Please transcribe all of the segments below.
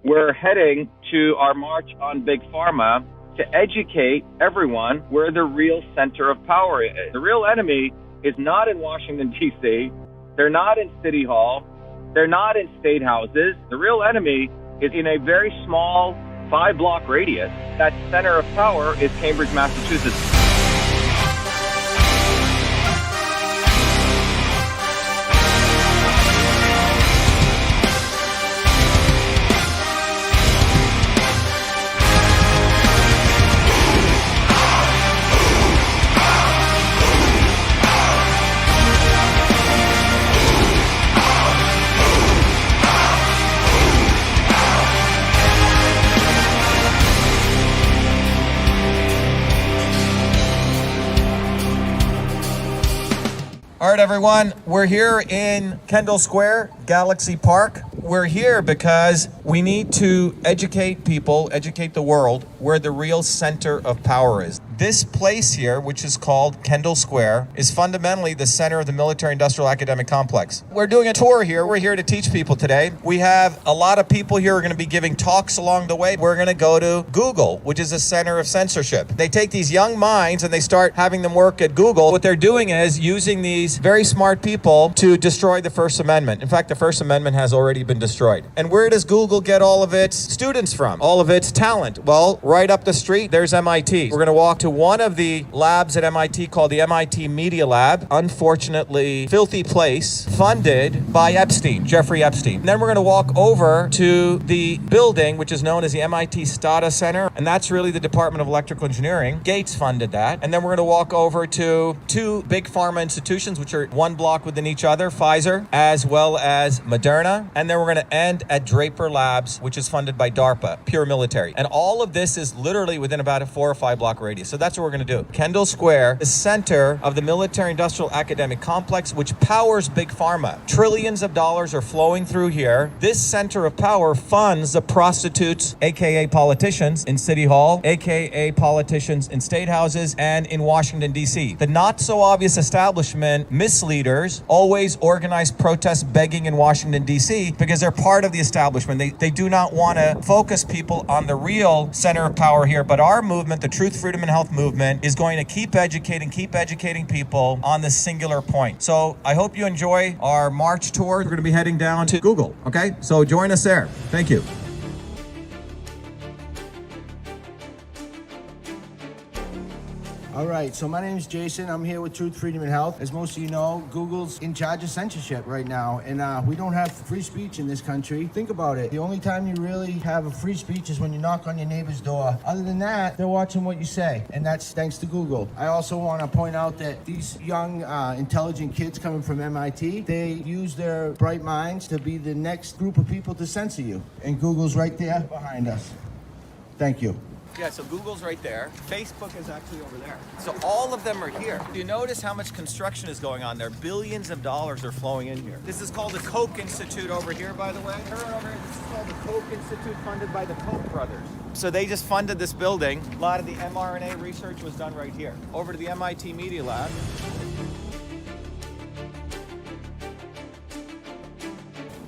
We're heading to our march on Big Pharma to educate everyone where the real center of power is. The real enemy is not in Washington, D.C. They're not in City Hall. They're not in state houses. The real enemy is in a very small 5-block radius. That center of power is Cambridge, Massachusetts. All right, everyone, we're here in Kendall Square, Galaxy Park. We're here because we need to educate people, educate the world, where the real center of power is. This place here, which is called Kendall Square, is fundamentally the center of the military-industrial academic complex. We're doing a tour here. We're here to teach people today. We have a lot of people here who are going to be giving talks along the way. We're going to go to Google, which is a center of censorship. They take these young minds and they start having them work at Google. What they're doing is using these very smart people to destroy the First Amendment. In fact, the First Amendment has already been destroyed. And where does Google get all of its students from? All of its talent? Well, right up the street, there's MIT. We're going to walk to one of the labs at MIT called the MIT Media Lab. Unfortunately, filthy place, funded by Epstein, Jeffrey Epstein. And then we're going to walk over to the building, which is known as the MIT Sato Center, and that's really the Department of Electrical Engineering. Gates funded that. And then we're going to walk over to two big pharma institutions, which are one block within each other, Pfizer, as well as Moderna. And then we're going to end at Draper Labs, which is funded by DARPA, pure military. And all of this is literally within about a 4 or 5 block radius. So that's what we're going to do. Kendall Square, the center of the military-industrial academic complex, which powers Big Pharma. Trillions of dollars are flowing through here. This center of power funds the prostitutes, aka politicians, in City Hall, aka politicians in state houses and in Washington, D.C. The not-so-obvious establishment misleaders always organize protests begging in Washington, D.C. because they're part of the establishment. They do not want to focus people on the real center of power here. But our movement, the Truth, Freedom, and Health movement, is going to keep educating people on this singular point. So I hope you enjoy our March tour. We're going to be heading down to Google, okay? So join us there. Thank you. All right, so my name is Jason. I'm here with Truth, Freedom, and Health. As most of you know, Google's in charge of censorship right now, and we don't have free speech in this country. Think about it. The only time you really have a free speech is when you knock on your neighbor's door. Other than that, they're watching what you say, and that's thanks to Google. I also want to point out that these young, intelligent kids coming from MIT, they use their bright minds to be the next group of people to censor you, and Google's right there behind us. Thank you. Yeah, so Google's right there. Facebook is actually over there. So all of them are here. Do you notice how much construction is going on there? Billions of dollars are flowing in here. This is called the Koch Institute over here, by the way. Turn over here. This is called the Koch Institute, funded by the Koch brothers. So they just funded this building. A lot of the mRNA research was done right here. Over to the MIT Media Lab.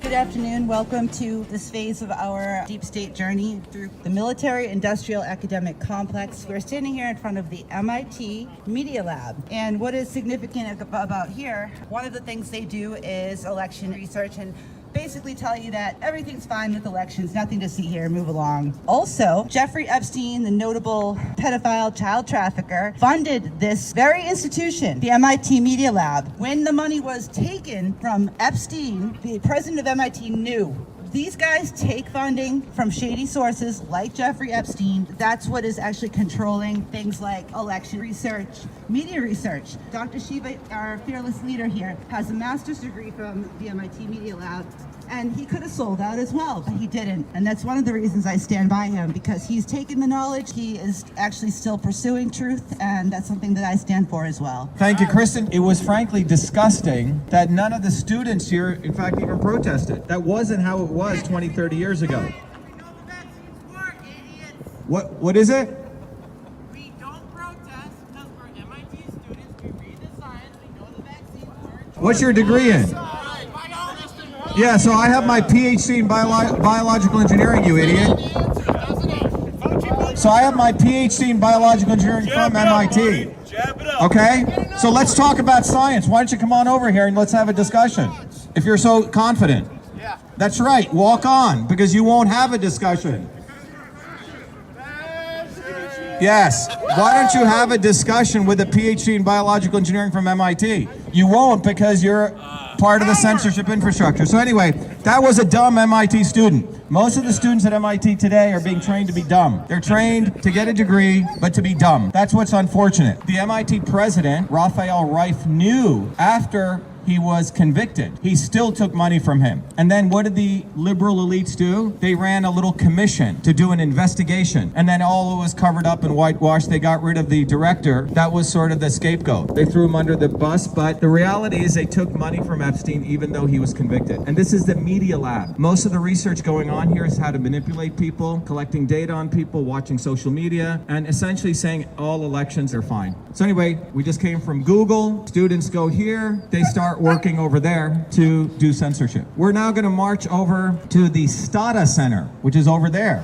Good afternoon. Welcome to this phase of our deep state journey through the military-industrial academic complex. We're standing here in front of the MIT Media Lab. And what is significant about here, one of the things they do is election research and basically tell you that everything's fine with elections, nothing to see here, move along. Also, Jeffrey Epstein, the notable pedophile child trafficker, funded this very institution, the MIT Media Lab. When the money was taken from Epstein, the president of MIT knew. These guys take funding from shady sources like Jeffrey Epstein. That's what is actually controlling things like election research, media research. Dr.SHIVA, our fearless leader here, has a master's degree from the MIT Media Lab, and he could have sold out as well, but he didn't. And that's one of the reasons I stand by him, because he's taken the knowledge, he is actually still pursuing truth, and that's something that I stand for as well. Thank you, Kristen. It was frankly disgusting that none of the students here, in fact, even protested. That wasn't how it was 20, 30 years ago. What is it? We don't protest because we're MIT students. We read the science. We know the vaccines work. What's your degree in? Yeah, so I have my PhD in biological engineering, you idiot. So I have my PhD in biological engineering from MIT. Okay? So let's talk about science. Why don't you come on over here and let's have a discussion, if you're so confident. Yeah. That's right, walk on, because you won't have a discussion. Yes, why don't you have a discussion with a PhD in biological engineering from MIT? You won't, because you're part of the censorship infrastructure. So anyway, that was a dumb MIT student. Most of the students at MIT today are being trained to be dumb. They're trained to get a degree, but to be dumb. That's what's unfortunate. The MIT president, Raphael Reif, knew after he was convicted, he still took money from him. And then what did the liberal elites do? They ran a little commission to do an investigation. And then all was covered up and whitewashed. They got rid of the director. That was sort of the scapegoat. They threw him under the bus, but the reality is they took money from Epstein even though he was convicted. And this is the Media Lab. Most of the research going on here is how to manipulate people, collecting data on people, watching social media, and essentially saying all elections are fine. So anyway, we just came from Google. Students go here, they start working over there to do censorship. We're now going to march over to the Sato Center, which is over there.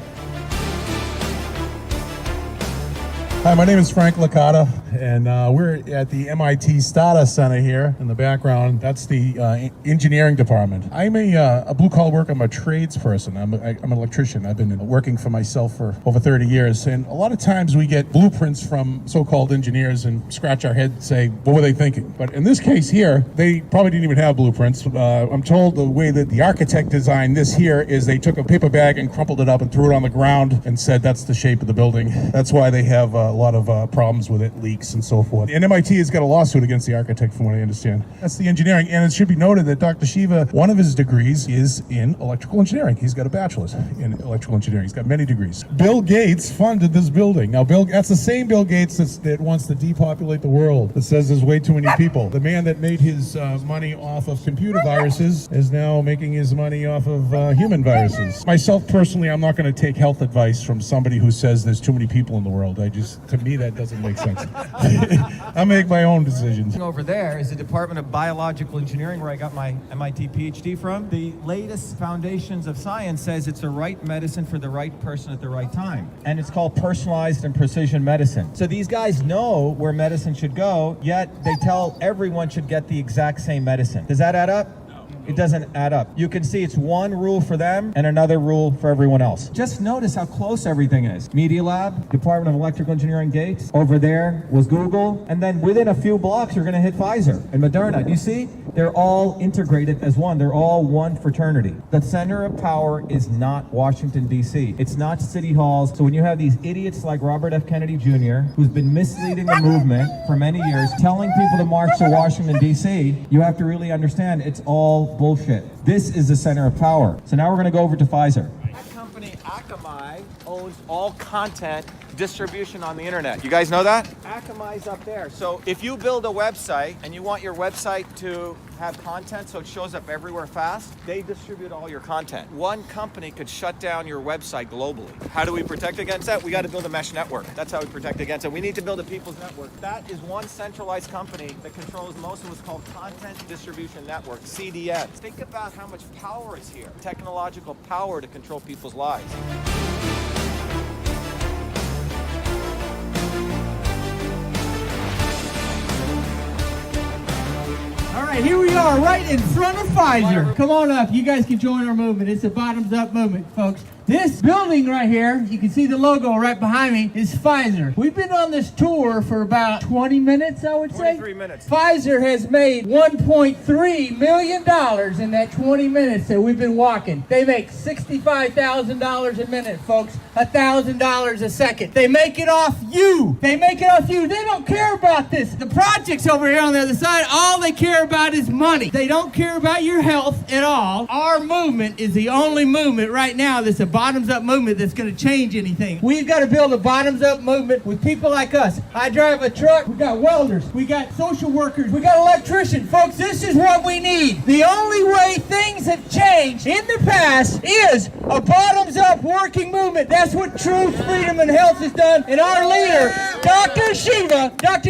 Hi, my name is Frank Licata, and we're at the MIT Sato Center here in the background. That's the engineering department. I'm a blue-collar worker. I'm a tradesperson. I'm an electrician. I've been working for myself for over 30 years, and a lot of times we get blueprints from so-called engineers and scratch our head and say, what were they thinking? But in this case here, they probably didn't even have blueprints. I'm told the way that the architect designed this here is they took a paper bag and crumpled it up and threw it on the ground and said that's the shape of the building. That's why they have a lot of problems with it, leaks and so forth. And MIT has got a lawsuit against the architect from what I understand. That's the engineering. And it should be noted that Dr.SHIVA, one of his degrees is in electrical engineering. He's got a bachelor's in electrical engineering. He's got many degrees. Bill Gates funded this building. Now, that's the same Bill Gates that wants to depopulate the world, that says there's way too many people. The man that made his money off of computer viruses is now making his money off of human viruses. Myself, personally, I'm not going to take health advice from somebody who says there's too many people in the world. To me, that doesn't make sense. I make my own decisions. Over there is the Department of Biological Engineering, where I got my MIT PhD from. The latest foundations of science says it's the right medicine for the right person at the right time. And it's called personalized and precision medicine. So these guys know where medicine should go, yet they tell everyone should get the exact same medicine. Does that add up? It doesn't add up. You can see it's one rule for them and another rule for everyone else. Just notice how close everything is. Media Lab, Department of Electrical Engineering Gates. Over there was Google. And then within a few blocks, you're going to hit Pfizer and Moderna. Do you see? They're all integrated as one. They're all one fraternity. The center of power is not Washington, D.C. It's not city halls. So when you have these idiots like Robert F. Kennedy Jr., who's been misleading the movement for many years, telling people to march to Washington, D.C., you have to really understand it's all bullshit. This is the center of power. So now we're going to go over to Pfizer. That company, Akamai, owns all content distribution on the internet. You guys know that? Akamai's up there. So if you build a website and you want your website to have content so it shows up everywhere fast, they distribute all your content. One company could shut down your website globally. How do we protect against that? We got to build a mesh network. That's how we protect against it. We need to build a people's network. That is one centralized company that controls most of what's called Content Distribution Network, CDN. Think about how much power is here. Technological power to control people's lives. All right, here we are, right in front of Pfizer. Come on up. You guys can join our movement. It's a bottoms-up movement, folks. This building right here, you can see the logo right behind me, is Pfizer. We've been on this tour for about 20 minutes, I would say. 23 minutes. Pfizer has made $1.3 million in that 20 minutes that we've been walking. They make $65,000 a minute, folks. $1,000 a second. They make it off you. They make it off you. They don't care about this. The projects over here on the other side, all they care about is money. They don't care about your health at all. Our movement is the only movement right now that's a bottoms-up movement that's going to change anything. We've got to build a bottoms-up movement with people like us. I drive a truck. We got welders. We got social workers. We got electricians. Folks, this is what we need. The only way things have changed in the past is a bottoms-up working movement. That's what Truth, Freedom, and Health has done. And our leader, Dr.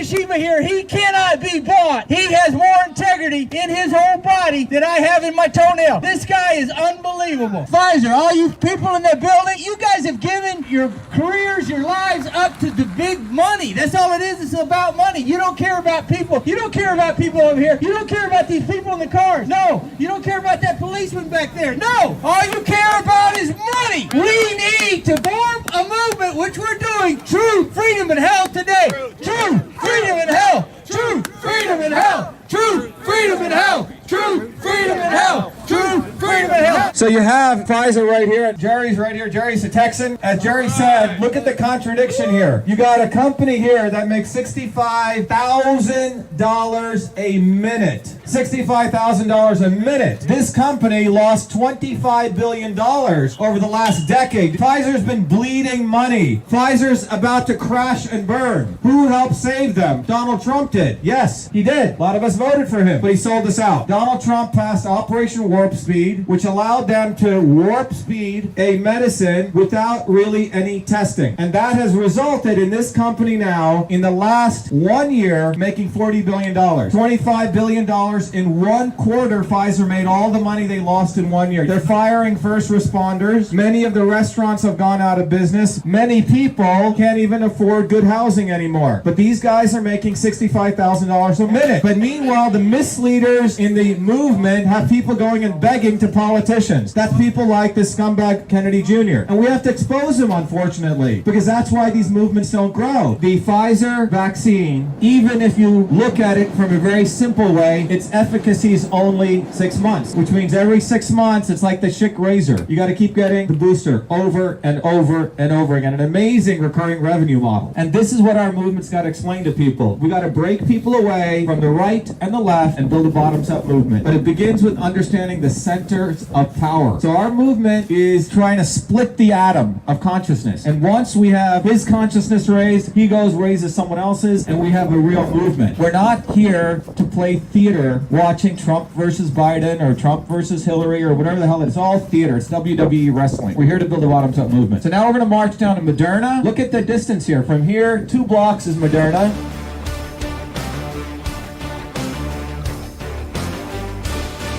Shiva here, he cannot be bought. He has more integrity in his whole body than I have in my toenail. This guy is unbelievable. Pfizer, all you people in that building, you guys have given your careers, your lives up to the big money. That's all it is. It's about money. You don't care about people. You don't care about people over here. You don't care about these people in the cars. No. You don't care about that policeman back there. No. All you care about is money. We need to form a movement, which we're doing. Truth, Freedom, and Health today. Truth, Freedom, and Health. Truth, Freedom, and Health. Truth, Freedom, and Health. Truth, Freedom, and Health. Truth, Freedom, and Health. So you have Pfizer right here, and Jerry's right here. Jerry's a Texan. As Jerry said, look at the contradiction here. You got a company here that makes $65,000 a minute. $65,000 a minute. This company lost $25 billion over the last decade. Pfizer's been bleeding money. Pfizer's about to crash and burn. Who helped save them? Donald Trump did. Yes, he did. A lot of us voted for him, but he sold us out. Donald Trump passed Operation Warp Speed, which allowed them to warp speed a medicine without really any testing. And that has resulted in this company now, in the last 1 year, making $40 billion. $25 billion in 1 quarter. Pfizer made all the money they lost in 1 year. They're firing first responders. Many of the restaurants have gone out of business. Many people can't even afford good housing anymore. But these guys are making $65,000 a minute. But meanwhile, the misleaders in the movement have people going and begging to politicians. That's people like this scumbag Kennedy Jr. And we have to expose him, unfortunately, because that's why these movements don't grow. The Pfizer vaccine, even if you look at it from a very simple way, its efficacy is only 6 months, which means every 6 months, it's like the Schick razor. You got to keep getting the booster over and over and over again. An amazing recurring revenue model. And this is what our movement's got to explain to people. We got to break people away from the right and the left and build a bottoms-up movement. But it begins with understanding the centers of power. So our movement is trying to split the atom of consciousness. And once we have his consciousness raised, he goes, raises someone else's, and we have a real movement. We're not here to play theater watching Trump versus Biden or Trump versus Hillary or whatever the hell it is. It's all theater. It's WWE wrestling. We're here to build a bottoms-up movement. So now we're going to march down to Moderna. Look at the distance here. From here, 2 blocks is Moderna.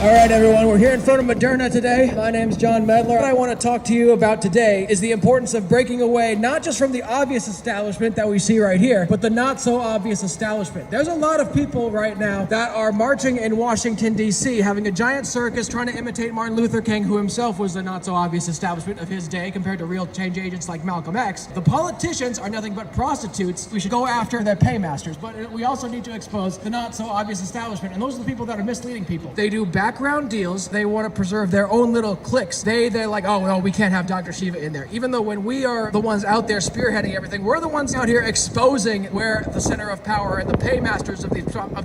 All right, everyone, we're here in front of Moderna today. My name's John Medler. What I want to talk to you about today is the importance of breaking away, not just from the obvious establishment that we see right here, but the not so obvious establishment. There's a lot of people right now that are marching in Washington, D.C., having a giant circus, trying to imitate Martin Luther King, who himself was the not so obvious establishment of his day compared to real change agents like Malcolm X. The politicians are nothing but prostitutes. We should go after their paymasters, but we also need to expose the not so obvious establishment, and those are the people that are misleading people. They do background deals. They want to preserve their own little cliques. They're like, oh no, we can't have Dr. Shiva in there. Even though when we are the ones out there spearheading everything, we're the ones out here exposing where the center of power and the paymasters of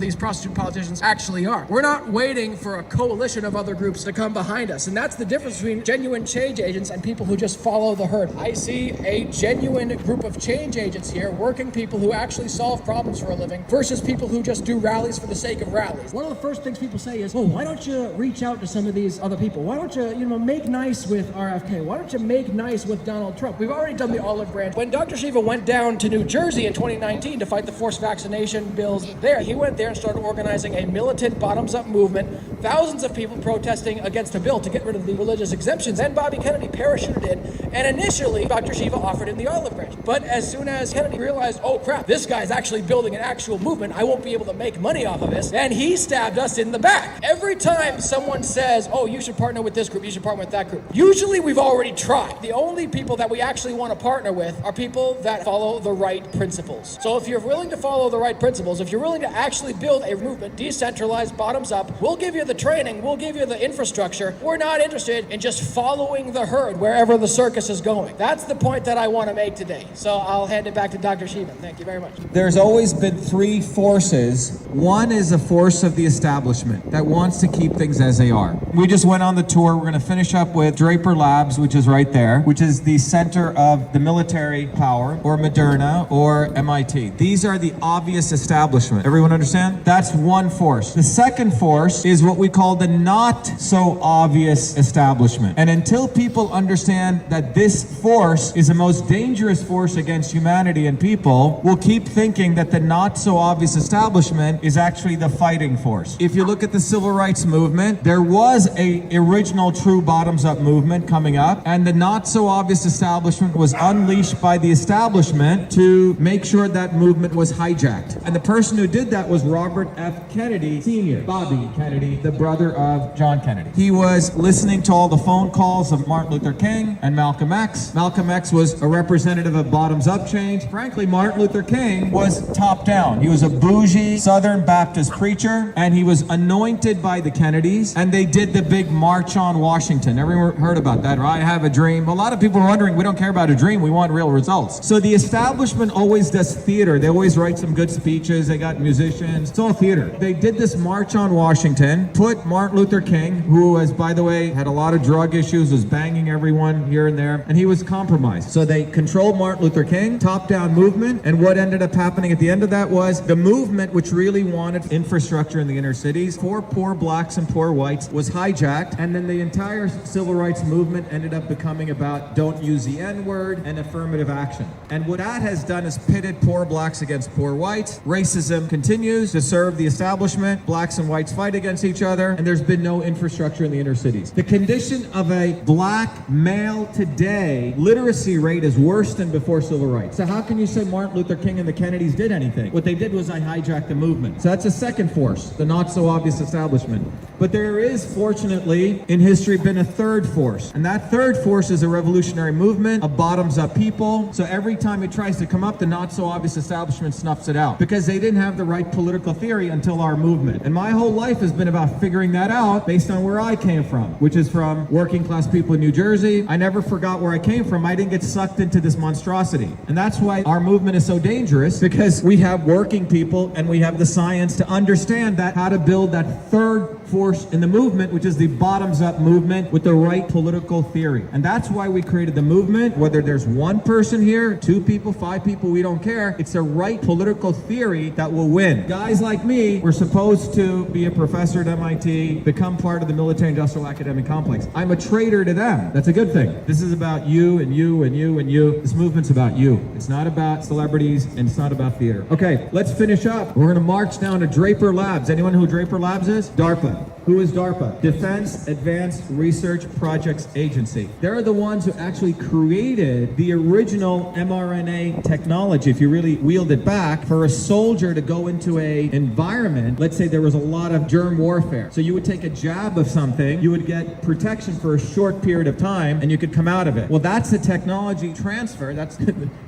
these prostitute politicians actually are. We're not waiting for a coalition of other groups to come behind us. And that's the difference between genuine change agents and people who just follow the herd. I see a genuine group of change agents here, working people who actually solve problems for a living versus people who just do rallies for the sake of rallies. One of the first things people say is, well, why don't you reach out to some of these other people? Why don't you, make nice with RFK? Why don't you make nice with Donald Trump? We've already done the olive branch. When Dr. Shiva went down to New Jersey in 2019 to fight the forced vaccination bills there, he went there and started organizing a militant bottoms-up movement, thousands of people protesting against a bill to get rid of the religious exemptions. Then Bobby Kennedy parachuted in, and initially Dr. Shiva offered him the olive branch. But as soon as Kennedy realized, oh crap, this guy's actually building an actual movement, I won't be able to make money off of this, and he stabbed us in the back. Every time someone says, oh, you should partner with this group, you should partner with that group, usually we've already tried. The only people that we actually want to partner with are people that follow the right principles. So if you're willing to follow the right principles, if you're willing to actually build a movement, decentralized, bottoms up, we'll give you the the training, we'll give you the infrastructure. We're not interested in just following the herd wherever the circus is going. That's the point that I want to make today. So I'll hand it back to Dr. Shiva. Thank you very much. There's always been three forces. One is a force of the establishment that wants to keep things as they are. We just went on the tour. We're going to finish up with Draper Labs, which is right there, which is the center of the military power, or Moderna, or MIT. These are the obvious establishment. Everyone understand? That's one force. The second force is what we call the not so obvious establishment. And until people understand that this force is the most dangerous force against humanity and people, will keep thinking that the not so obvious establishment is actually the fighting force. If you look at the civil rights movement, there was a original true bottoms up movement coming up, and the not so obvious establishment was unleashed by the establishment to make sure that movement was hijacked. And the person who did that was Robert F. Kennedy Sr., Bobby Kennedy, the brother of John Kennedy. He was listening to all the phone calls of Martin Luther King and Malcolm X. Malcolm X was a representative of bottoms up change. Frankly, Martin Luther King was top down. He was a bougie Southern Baptist preacher, and he was anointed by the Kennedys, and they did the big March on Washington. Everyone heard about that, right? I have a dream. A lot of people are wondering, we don't care about a dream, we want real results. So the establishment always does theater. They always write some good speeches. They got musicians. It's all theater. They did this March on Washington, put Martin Luther King, who was, by the way, had a lot of drug issues, was banging everyone here and there, and he was compromised. So they controlled Martin Luther King, top-down movement, and what ended up happening at the end of that was the movement, which really wanted infrastructure in the inner cities for poor blacks and poor whites, was hijacked, and then the entire civil rights movement ended up becoming about don't use the N-word and affirmative action. And what that has done is pitted poor blacks against poor whites. Racism continues to serve the establishment. Blacks and whites fight against each other, and there's been no infrastructure in the inner cities. The condition of a black male today, literacy rate is worse than before civil rights. So how can you say Martin Luther King and the Kennedys did anything? What they did was I hijacked the movement. So that's a second force, the not so obvious establishment. But there is, fortunately, in history been a third force. And that third force is a revolutionary movement of bottoms-up people. So every time it tries to come up, the not so obvious establishment snuffs it out because they didn't have the right political theory until our movement. And my whole life has been about figuring that out based on where I came from, which is from working class people in New Jersey. I never forgot where I came from. I didn't get sucked into this monstrosity. And that's why our movement is so dangerous, because we have working people and we have the science to understand that how to build that third force in the movement, which is the bottoms-up movement with the right political theory. And that's why we created the movement. Whether there's one person here, 2 people, 5 people, we don't care. It's the right political theory that will win. Guys like me were supposed to be a professor at MIT, become part of the military-industrial academic complex. I'm a traitor to them. That's a good thing. This is about you and you and you and you. This movement's about you. It's not about celebrities and it's not about theater. Okay, let's finish up. We're gonna march down to Draper Labs. Anyone know who Draper Labs is? DARPA. Who is DARPA? Defense Advanced Research Projects Agency. They're the ones who actually created the original mRNA technology, if you really wheeled it back, for a soldier to go into a environment. Let's say there was a lot of germ warfare. So you would take a jab of something, you would get protection for a short period of time, and you could come out of it. Well, that's the technology transfer. That's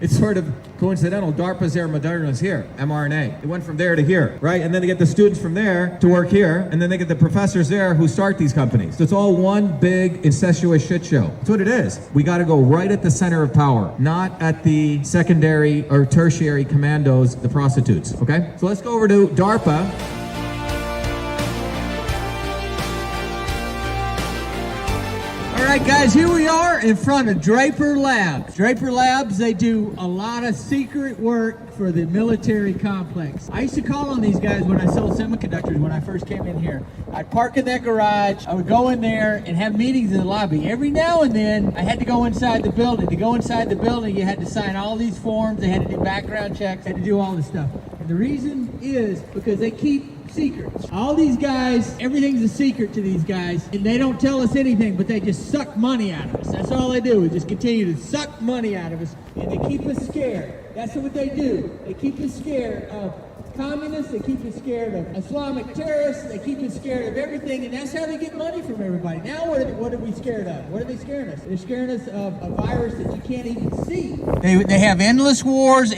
it's sort of coincidental. DARPA's there, Moderna's here, mRNA. It went from there to here, right? And then they get the students from there to work here, and then they get the professors there who start these companies. So it's all one big incestuous shit show. That's what it is. We got to go right at the center of power, not at the secondary or tertiary commandos, the prostitutes. Okay? So let's go over to DARPA. All right, guys, here we are in front of Draper Labs. Draper Labs, they do a lot of secret work for the military complex. I used to call on these guys when I sold semiconductors when I first came in here. I'd park in that garage, I would go in there and have meetings in the lobby. Every now and then, I had to go inside the building. To go inside the building, you had to sign all these forms, they had to do background checks, had to do all this stuff. And the reason is because they keep secrets. All these guys, everything's a secret to these guys, and they don't tell us anything, but they just suck money out of us. That's all they do, is just continue to suck money out of us, and they keep us scared. That's what they do. They keep us scared of communists, they keep you scared of Islamic terrorists, they keep you scared of everything, and that's how they get money from everybody. Now what are we scared of? What are they scaring us? They're scaring us of a virus that you can't even see. They have endless wars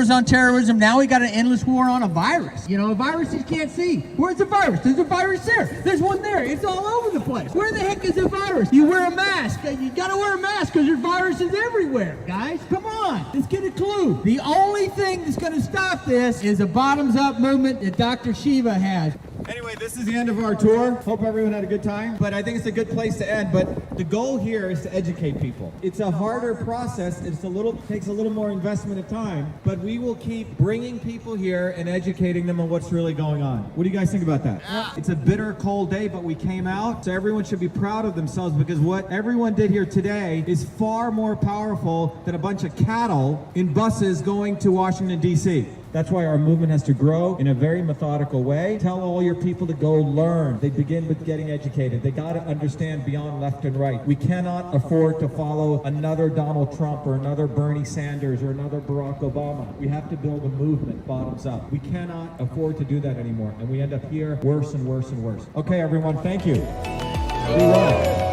on terrorism. Now we got an endless war on a virus. You know, a virus you can't see. Where's the virus? There's a virus there. There's one there. It's all over the place. Where the heck is the virus? You wear a mask. You gotta wear a mask because there's viruses everywhere, guys. Come on. Let's get a clue. The only thing that's gonna stop this is a bottoms-up movement that Dr.SHIVA has. Anyway, this is the end of our tour. Hope everyone had a good time, but I think it's a good place to end. But the goal here is to educate people. It's a harder process. Takes a little more investment of time, but we will keep bringing people here and educating them on what's really going on. What do you guys think about that? Yeah. It's a bitter, cold day, but we came out, so everyone should be proud of themselves because what everyone did here today is far more powerful than a bunch of cattle in buses going to Washington, D.C. That's why our movement has to grow in a very methodical way. Tell all your people to go learn. They begin with getting educated. They got to understand beyond left and right. We cannot afford to follow another Donald Trump or another Bernie Sanders or another Barack Obama. We have to build a movement bottoms up. We cannot afford to do that anymore. And we end up here worse and worse and worse. Okay, everyone, thank you. Be well.